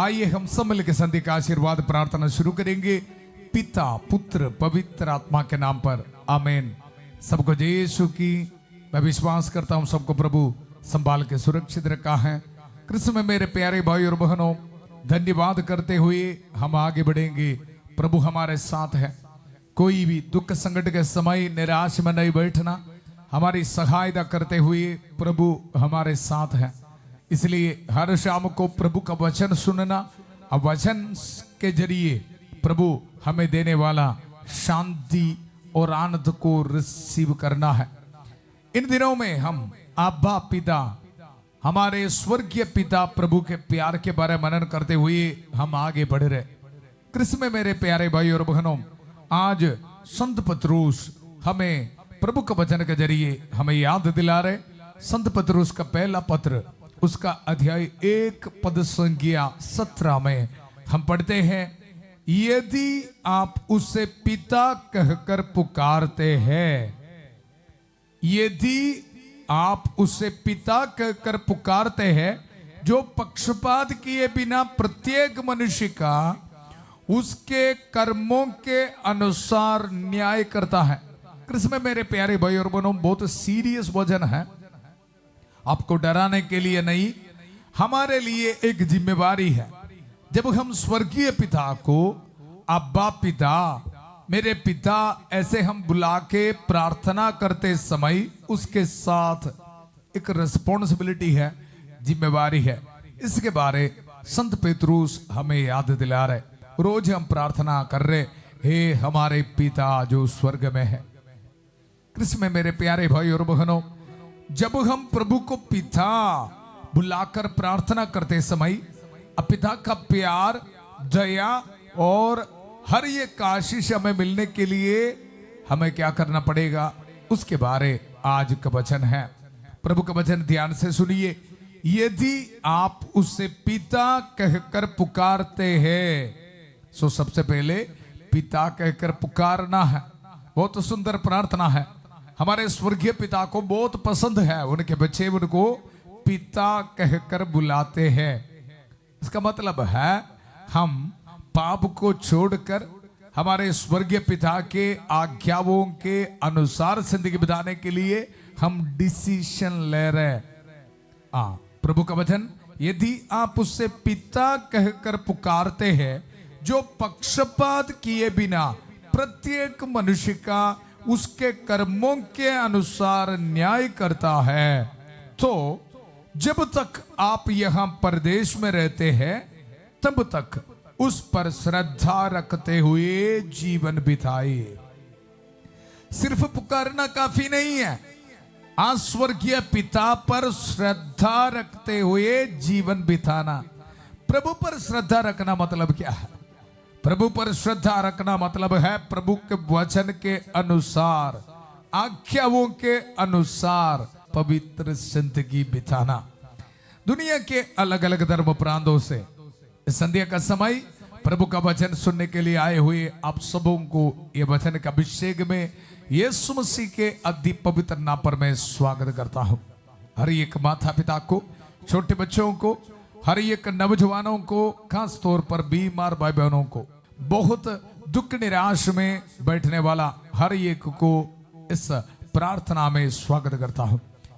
आइए हम सब मिलकर संधि का आशीर्वाद प्रार्थना शुरू करेंगे। पिता पुत्र पवित्र आत्मा के नाम पर आमीन। सबको जय यीशु की। मैं विश्वास करता हूं सबको प्रभु संभाल के सुरक्षित रखा है। कृष्ण में मेरे प्यारे भाई और बहनों, धन्यवाद करते हुए हम आगे बढ़ेंगे। प्रभु हमारे साथ है। कोई भी दुख संकट के समय निराश में नहीं बैठना, हमारी सहायता करते हुए प्रभु हमारे साथ है। इसलिए हर शाम को प्रभु का वचन सुनना और वचन के जरिए प्रभु हमें देने वाला शांति और आनंद को रिसीव करना है। इन दिनों में हम अब्बा पिता, हमारे स्वर्गीय पिता प्रभु के प्यार के बारे में मनन करते हुए हम आगे बढ़ रहे। कृष्ण में मेरे प्यारे भाई और बहनों, आज संत पतरूस हमें प्रभु के वचन के जरिए हमें याद दिला रहे। संत पतरूस का पहला पत्र, उसका अध्याय 1 पद संख्या 17 में हम पढ़ते हैं, यदि आप उसे पिता कहकर पुकारते हैं, यदि आप उसे पिता कहकर पुकारते हैं, जो पक्षपात किए बिना प्रत्येक मनुष्य का उसके कर्मों के अनुसार न्याय करता है। कृष्ण में मेरे प्यारे भाई और बहनों, बहुत सीरियस वचन है। आपको डराने के लिए नहीं, हमारे लिए एक जिम्मेवारी है। जब हम स्वर्गीय पिता को अब्बा पिता, मेरे पिता ऐसे हम बुला के प्रार्थना करते समय उसके साथ एक रिस्पॉन्सिबिलिटी है, जिम्मेवारी है। इसके बारे संत पेतरूस हमें याद दिला रहे। रोज हम प्रार्थना कर रहे, हे हमारे पिता जो स्वर्ग में है। कृष्ण में मेरे प्यारे भाई और बहनों, जब हम प्रभु को पिता बुलाकर प्रार्थना करते समय पिता का प्यार, दया और हर एक आशीष हमें मिलने के लिए हमें क्या करना पड़ेगा, उसके बारे आज का वचन है। प्रभु का वचन ध्यान से सुनिए। यदि आप उससे पिता कहकर पुकारते हैं, सो सबसे पहले पिता कहकर पुकारना है। बहुत सुंदर प्रार्थना है। हमारे स्वर्गीय पिता को बहुत पसंद है, उनके बच्चे उनको पिता कहकर बुलाते हैं। इसका मतलब है हम पाप को छोड़कर हमारे स्वर्गीय पिता के आज्ञाओं के अनुसार जिंदगी बिताने के लिए हम डिसीजन ले रहे। प्रभु का वचन, यदि आप उससे पिता कहकर पुकारते हैं, जो पक्षपात किए बिना प्रत्येक मनुष्य का उसके कर्मों के अनुसार न्याय करता है, तो जब तक आप यहां परदेश में रहते हैं, तब तक उस पर श्रद्धा रखते हुए जीवन बिताइए। सिर्फ पुकारना काफी नहीं है, आज स्वर्गीय पिता पर श्रद्धा रखते हुए जीवन बिताना। प्रभु पर श्रद्धा रखना मतलब क्या है? प्रभु पर श्रद्धा रखना मतलब है प्रभु के वचन के अनुसार, आज्ञाओं के अनुसार पवित्र जिंदगी बिताना। दुनिया के अलग अलग धर्म प्रांतों से इस संध्या का समय प्रभु का वचन सुनने के लिए आए हुए आप सबों को ये वचन का अभिषेक में यीशु मसीह के अति पवित्र नाम पर मैं स्वागत करता हूं। हर एक माता पिता को, छोटे बच्चों को, हर एक नौजवानों को, खास तौर पर बीमार भाई बहनों को, बहुत दुख निराश में बैठने वाला हर एक को इस प्रार्थना में स्वागत करता हूं।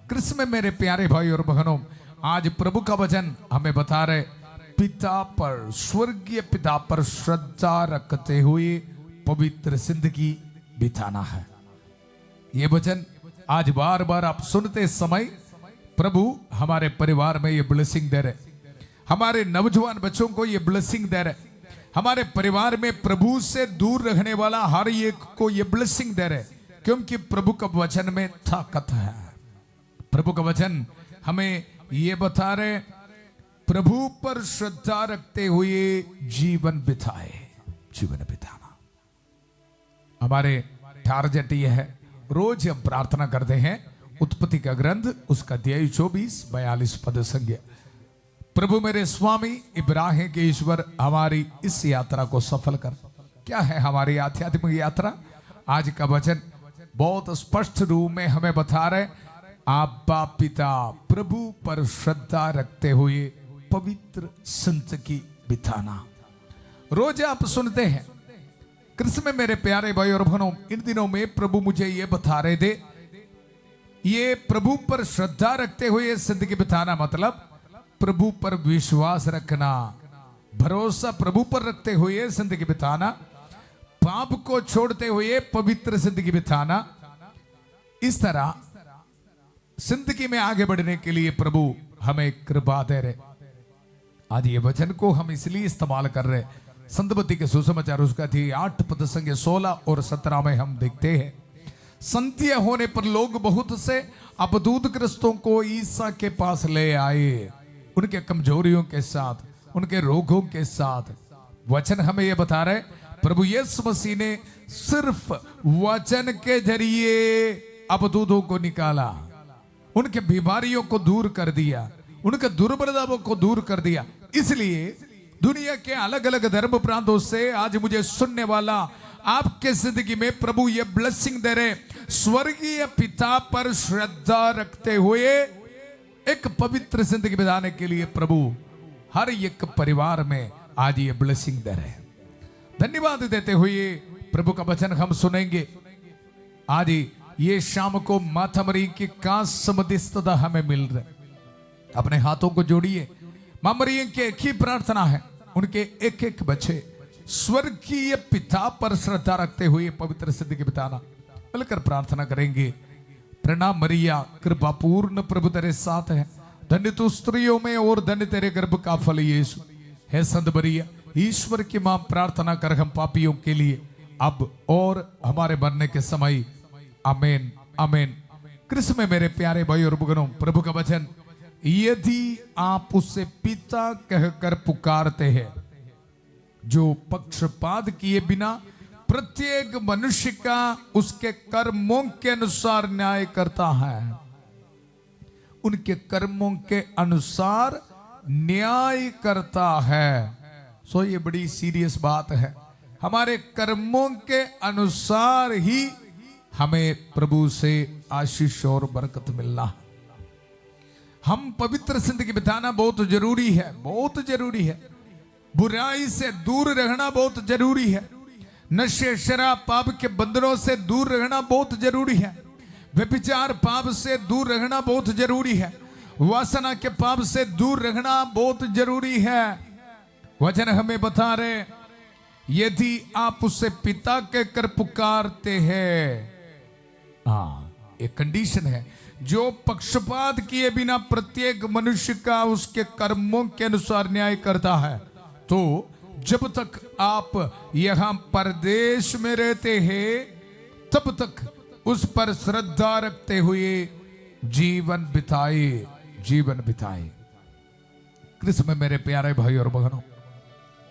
कृष्ण में मेरे प्यारे भाई और बहनों, आज प्रभु का वचन हमें बता रहे, पिता पर, स्वर्गीय पिता पर श्रद्धा रखते हुए पवित्र जिंदगी बिताना है। ये वचन आज बार बार आप सुनते समय प्रभु हमारे परिवार में ये ब्लेसिंग दे रहे, हमारे नौजवान बच्चों को ये ब्लेसिंग दे रहे, हमारे परिवार में प्रभु से दूर रहने वाला हर एक को ये ब्लेसिंग दे रहे, क्योंकि प्रभु का वचन में ताकत है। प्रभु का वचन हमें ये बता रहे, प्रभु पर श्रद्धा रखते हुए जीवन बिताए, जीवन बिताना। हमारे टारगेट ये है, रोज हम प्रार्थना करते हैं उत्पत्ति का ग्रंथ, उसका अध्याय 24-42 पद संख्या। प्रभु मेरे स्वामी इब्राहिम के ईश्वर, हमारी इस यात्रा को सफल कर। क्या है हमारी आध्यात्मिक यात्रा? आज का वचन बहुत स्पष्ट रूप में हमें बता रहे, अब्बा पिता, प्रभु पर श्रद्धा रखते हुए पवित्र जिंदगी बिताना। रोज आप सुनते हैं कृष्ण में मेरे प्यारे भाई और बहनों, इन दिनों में प्रभु मुझे ये बता रहे थे, ये प्रभु पर श्रद्धा रखते हुए जिंदगी बिताना मतलब प्रभु पर विश्वास रखना, भरोसा प्रभु पर रखते हुए जिंदगी बिताना, पाप को छोड़ते हुए पवित्र जिंदगी बिताना। इस तरह जिंदगी में आगे बढ़ने के लिए प्रभु हमें कृपा दे रहे। आज ये वचन को हम इसलिए इस्तेमाल कर रहे, संतमती के सुसमाचार उसका थी 8 पद संख्या 16 और 17 में हम देखते हैं, संध्या होने पर लोग बहुत से अवधूत ग्रस्तों को ईसा के पास ले आए, उनके कमजोरियों के साथ, उनके रोगों के साथ। वचन हमें यह बता रहे, प्रभु यीशु मसीह ने सिर्फ वचन के जरिए अवधूतों को निकाला, उनके बीमारियों को दूर कर दिया, उनके दुर्बलताओं को दूर कर दिया। इसलिए दुनिया के अलग अलग धर्म प्रांतों से आज मुझे सुनने वाला आपके जिंदगी में प्रभु ये ब्लेसिंग दे रहे, स्वर्गीय पिता पर श्रद्धा रखते हुए एक पवित्र जिंदगी बिताने के लिए प्रभु हर एक परिवार में आज ये ब्लेसिंग दे रहे। धन्यवाद देते हुए प्रभु का वचन हम सुनेंगे। आज ये शाम को माता मरी की कांस्य मध्यस्थता हमें मिल रहे। अपने हाथों को जोड़िए। मां मरियम की एक ही प्रार्थना है, उनके एक एक बच्चे स्वर्गीय पिता पर श्रद्धा रखते हुए पवित्र जिंदगी बिताना। मिलकर प्रार्थना करेंगे। प्रणाम मरिया, कृपा पूर्ण प्रभु तेरे साथ है, धन्य तू स्त्रियों में और धन्य तेरे गर्भ का फल यीशु है। संत मरिया, ईश्वर की मां, प्रार्थना कर हम पापियों के लिए अब और हमारे मरने के समय। आमीन आमीन। कृष्ण में मेरे प्यारे भाई और बहनों, प्रभु का वचन, यदि आप उससे पिता कहकर पुकारते हैं, जो पक्षपात किए बिना प्रत्येक मनुष्य का उसके कर्मों के अनुसार न्याय करता है, उनके कर्मों के अनुसार न्याय करता है। सो ये बड़ी सीरियस बात है। हमारे कर्मों के अनुसार ही हमें प्रभु से आशीष और बरकत मिलना है। हम पवित्र जिंदगी बिताना बहुत जरूरी है, बहुत जरूरी है। बुराई से दूर रहना बहुत जरूरी है। नशे, शराब, पाप के बंधनों से दूर रहना बहुत जरूरी है। व्यभिचार पाप से दूर रहना बहुत जरूरी है। वासना के पाप से दूर रहना बहुत जरूरी है। वचन हमें बता रहे, यदि आप उसे पिता कहकर पुकारते हैं, एक कंडीशन है, जो पक्षपात किए बिना प्रत्येक मनुष्य का उसके कर्मों के अनुसार न्याय करता है। तो जब तक आप यहां परदेश में रहते हैं, तब तक उस पर श्रद्धा रखते हुए जीवन बिताए, जीवन बिताए। कृष्ण में मेरे प्यारे भाई और बहनों,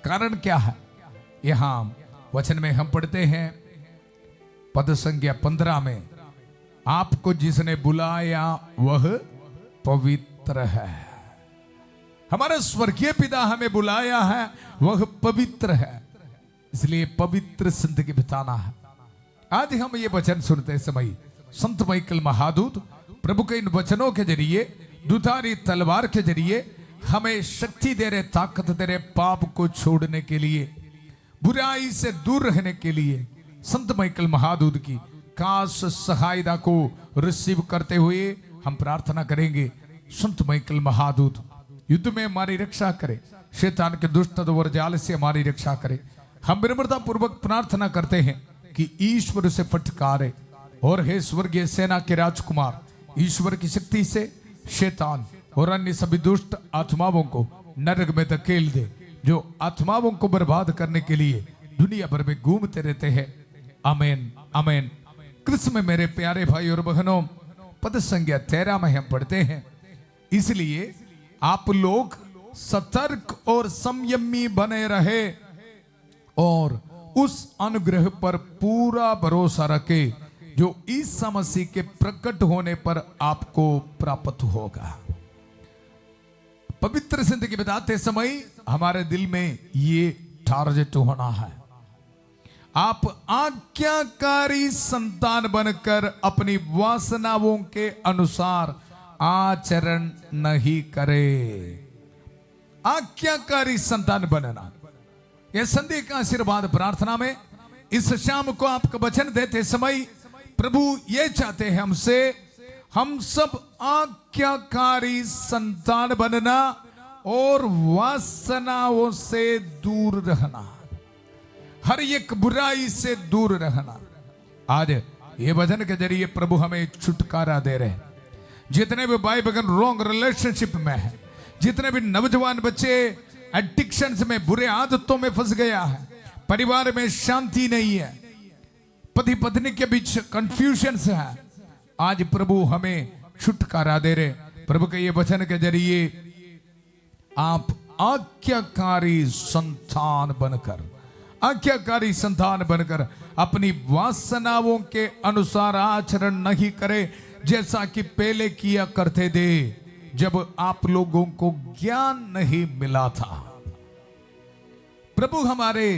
कारण क्या है? यहां वचन में हम पढ़ते हैं पद संख्या 15 में, आपको जिसने बुलाया वह पवित्र है। हमारा स्वर्गीय पिता हमें बुलाया है, वह पवित्र है, इसलिए पवित्र जिंदगी बिताना है। आज हम ये वचन सुनते समय संत माइकल महादूत प्रभु के इन वचनों के जरिए, दुधारी तलवार के जरिए हमें शक्ति दे रहे, ताकत दे रहे, पाप को छोड़ने के लिए, बुराई से दूर रहने के लिए। संत माइकल महादूत की खास सहायता को रिसीव करते हुए हम प्रार्थना करेंगे। संत माइकल महादूत युद्ध में हमारी रक्षा करे, शैतान के दुष्ट और जाल से हमारी रक्षा करे। हम विनम्रता पूर्वक प्रार्थना करते हैं कि ईश्वर से फटकारे, और हे स्वर्गीय सेना के राजकुमार, ईश्वर की शक्ति से शैतान और अन्य सभी दुष्ट आत्माओं को नरक में धकेल दे, जो आत्माओं को बर्बाद करने के लिए दुनिया भर में घूमते रहते हैं। आमीन आमीन। कृष्ण में मेरे प्यारे भाई और बहनों, पद संख्या 13 में हम पढ़ते हैं, इसलिए आप लोग सतर्क और संयमी बने रहे और उस अनुग्रह पर पूरा भरोसा रखे जो ईसा मसीह के प्रकट होने पर आपको प्राप्त होगा। पवित्र जिंदगी बिताते समय हमारे दिल में ये टारगेट होना है, आप आज्ञाकारी संतान बनकर अपनी वासनाओं के अनुसार आचरण नहीं करें। आज्ञाकारी संतान बनना। यह संधि का आशीर्वाद प्रार्थना में इस शाम को आपका वचन देते समय प्रभु ये चाहते हैं हमसे, हम सब आज्ञाकारी संतान बनना और वासनाओं से दूर रहना, हर एक बुराई से दूर रहना। आज ये वचन के जरिए प्रभु हमें छुटकारा दे रहे हैं। जितने भी भाई बहन रॉन्ग रिलेशनशिप में है, जितने भी नौजवान बच्चे एडिक्शंस में, बुरे आदतों में फंस गया है, परिवार में शांति नहीं है, पति पत्नी के बीच कंफ्यूजन्स है, आज प्रभु हमें छुटकारा दे रहे। प्रभु के ये वचन के जरिए आप आज्ञाकारी संतान बनकर अपनी वासनाओं के अनुसार आचरण नहीं करे, जैसा कि पहले किया करते थे जब आप लोगों को ज्ञान नहीं मिला था। प्रभु हमारे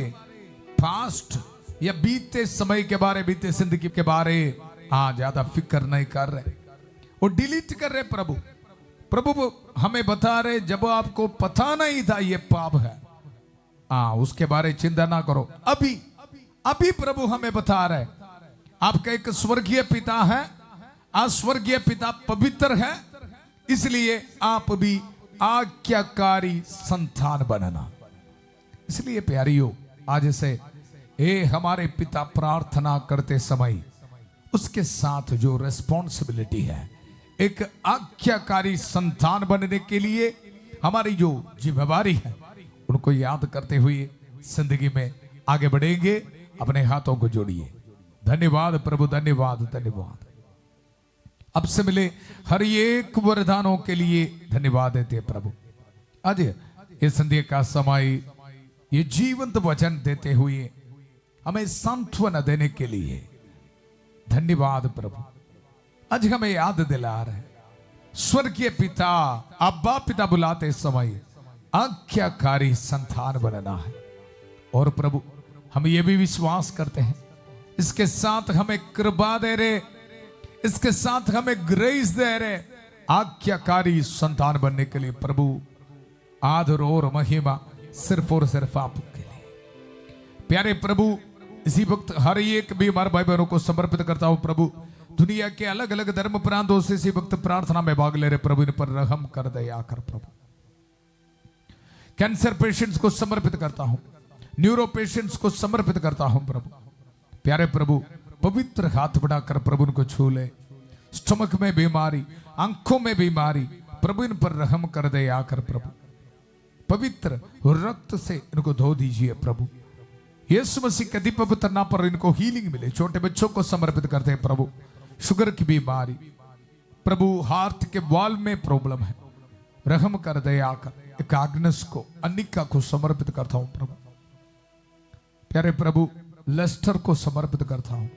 पास्ट या बीते समय के बारे, बीते जिंदगी के बारे ज्यादा फिक्र नहीं कर रहे, वो डिलीट कर रहे। प्रभु हमें बता रहे, जब आपको पता नहीं था ये पाप है, उसके बारे चिंता ना करो। अभी प्रभु हमें बता रहे, आपका एक स्वर्गीय पिता है, स्वर्गीय पिता पवित्र है, इसलिए आप भी आज्ञाकारी संतान बनना। इसलिए प्यारियों, आज से हमारे पिता प्रार्थना करते समय उसके साथ जो रिस्पॉन्सिबिलिटी है, एक आज्ञाकारी संतान बनने के लिए हमारी जो जिम्मेवारी है, उनको याद करते हुए जिंदगी में आगे बढ़ेंगे। अपने हाथों को जोड़िए। धन्यवाद प्रभु, धन्यवाद। अब से मिले हर एक वरदानों के लिए धन्यवाद देते प्रभु। आज ये संध्या का समय, ये जीवंत वचन देते हुए हमें सांत्वना देने के लिए धन्यवाद प्रभु। आज हमें याद दिला रहे, स्वर्गीय पिता, अब्बा पिता बुलाते समय आज्ञाकारी संतान बनना है। और प्रभु हम ये भी विश्वास करते हैं, इसके साथ हमें कृपा दे रहे, इसके साथ हमें ग्रेस दे रहे, आज्ञाकारी संतान बनने के लिए प्रभु आदर और महिमा सिर्फ और सिर्फ आपके लिए। प्यारे प्रभु, इसी वक्त हर एक भी हमारे भाई बहनों को समर्पित करता हूं प्रभु। दुनिया के अलग अलग धर्म प्रांतों से इसी वक्त प्रार्थना में भाग ले रहे प्रभु, इन पर रहम कर, दया कर प्रभु। कैंसर पेशेंट्स को समर्पित करता हूं, न्यूरो पेशेंट्स को समर्पित करता हूं प्रभु। प्यारे प्रभु, पवित्र हाथ बढ़ाकर प्रभु उनको छू ले। स्टमक में बीमारी, आंखों में बीमारी, प्रभु इन पर रहम कर, दया कर प्रभु। पवित्र रक्त से इनको धो दीजिए प्रभु। यीशु मसीह के पवित्र नाम पर इनको हीलिंग मिले। छोटे बच्चों को समर्पित करते हैं प्रभु। शुगर की बीमारी प्रभु, हार्ट के वॉल में प्रॉब्लम है, रहम कर, दया कर। एक आग्नेस को, अनिका को समर्पित करता हूं प्रभु। प्यारे प्रभु, लेस्टर को समर्पित करता हूं,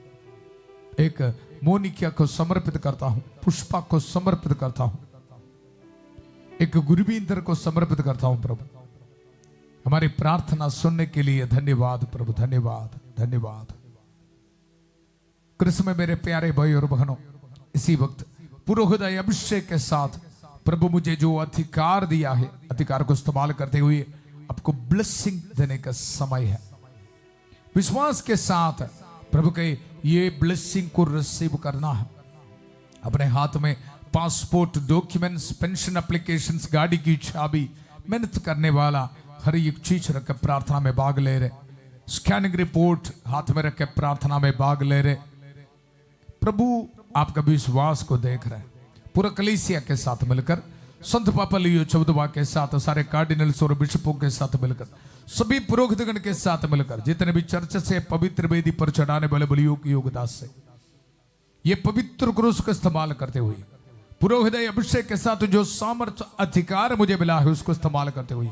एक मोनिका को समर्पित करता हूं, पुष्पा को समर्पित करता हूं, एक गुरविंदर को समर्पित करता हूं प्रभु। हमारी प्रार्थना सुनने के लिए धन्यवाद प्रभु, धन्यवाद। कृष्ण में मेरे प्यारे भाई और बहनों, इसी वक्त पुरोहित अभिषेक के साथ प्रभु मुझे जो अधिकार दिया है, अधिकार को इस्तेमाल करते हुए आपको ब्लेसिंग देने का समय है। विश्वास के साथ प्रभु के ये ब्लेसिंग को रिसीव करना है। अपने हाथ में पासपोर्ट, डॉक्यूमेंट्स, पेंशन एप्लीकेशंस, गाड़ी की चाबी, मेहनत करने वाला हर एक चीज रख के प्रार्थना में भाग ले रहे। स्कैनिंग रिपोर्ट हाथ में रख के प्रार्थना में भाग ले रहे। प्रभु आपका विश्वास को देख रहे हैं। पूरा कलीसिया के साथ मिलकर, संत पापा लियो चौदवा के साथ, सारे कार्डिनल्स और बिशपों के साथ मिलकर, सभी पुरोहितगण के साथ मिलकर, जितने भी चर्च से पवित्र वेदी पर चढ़ाने वाले बलियों की योगदास से ये पवित्र क्रूस का इस्तेमाल करते हुए, पुरोहित अभिषेक के साथ जो सामर्थ्य अधिकार मुझे मिला है उसको इस्तेमाल करते हुए,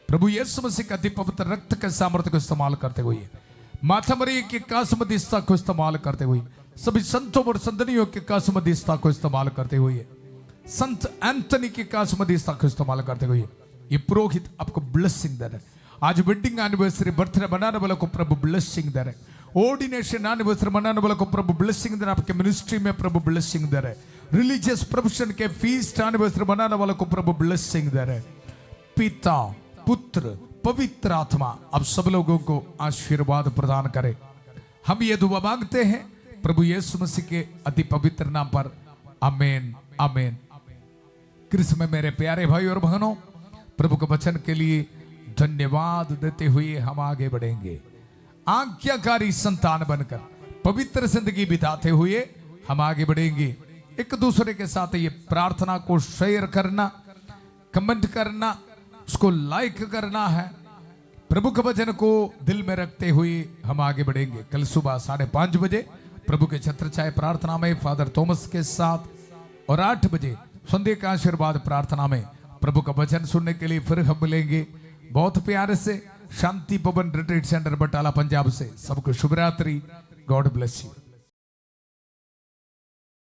प्रभु यीशु मसीह का अति पवित्र रक्त के सामर्थ्य को इस्तेमाल करते हुए, माता मरिया की कासमदिस्ता को इस्तेमाल करते हुए, सभी संतों और संतनियों की कासमदिस्ता को इस्तेमाल करते हुए, संत एंथनी की कासमदिस्ता को इस्तेमाल करते हुए, ये पुरोहित आपको ब्लेसिंग दे रहे। आज वेडिंग एनिवर्सरी, बर्थडे मनाने वालों को प्रभु ब्लेसिंग दे रहे। ऑर्डिनेशन एनिवर्सरी मनाने वालों को प्रभु ब्लेसिंग दे रहे। आपके मिनिस्ट्री में प्रभु ब्लेसिंग दे रहे। रिलीजियस प्रोफेशन के फीस्ट एनिवर्सरी मनाने वालों को प्रभु ब्लेसिंग दे रहे। पिता, पुत्र, पवित्र आत्मा अब सब लोगों को आशीर्वाद प्रदान करे। हम ये दुआ मांगते हैं प्रभु यीशु मसीह के अति पवित्र नाम पर, आमीन आमीन। कृष्ण में मेरे प्यारे भाई और बहनों, प्रभु के वचन के लिए धन्यवाद देते हुए हम आगे बढ़ेंगे। आज्ञाकारी संतान बनकर पवित्र जिंदगी बिताते हुए हम आगे बढ़ेंगे। एक दूसरे के साथ ये प्रार्थना को शेयर करना, कमेंट करना, उसको लाइक करना है। प्रभु के वचन को दिल में रखते हुए हम आगे बढ़ेंगे। कल सुबह 5:30 बजे प्रभु के छत्र छाया प्रार्थना में फादर थॉमस के साथ, और 8 बजे संध्या का आशीर्वाद प्रार्थना में प्रभु का वचन सुनने के लिए फिर हम मिलेंगे। बहुत प्यारे से शांति भवन रिट्रीट सेंटर बटाला पंजाब से सबको शुभ रात्रि। God bless you.